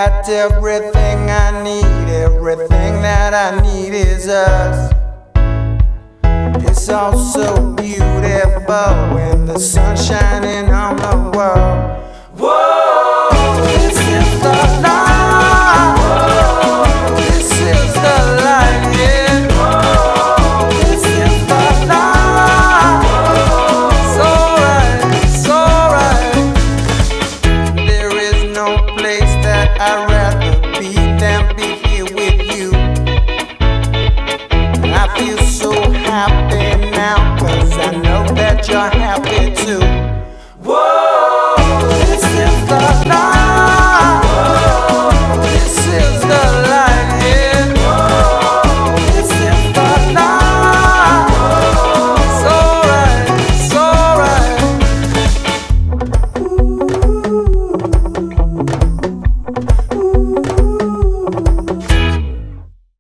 got everything I need, everything that I need is us. It's all so beautiful when the sun's shining on the world. Whoa, this is the light. Whoa, this is the light, yeah. Whoa, this is the light. Whoa, it's alright, it's alright. There is no place that I'd rather be than be here with you. I feel so happy now, 'cause I know that you're happy too.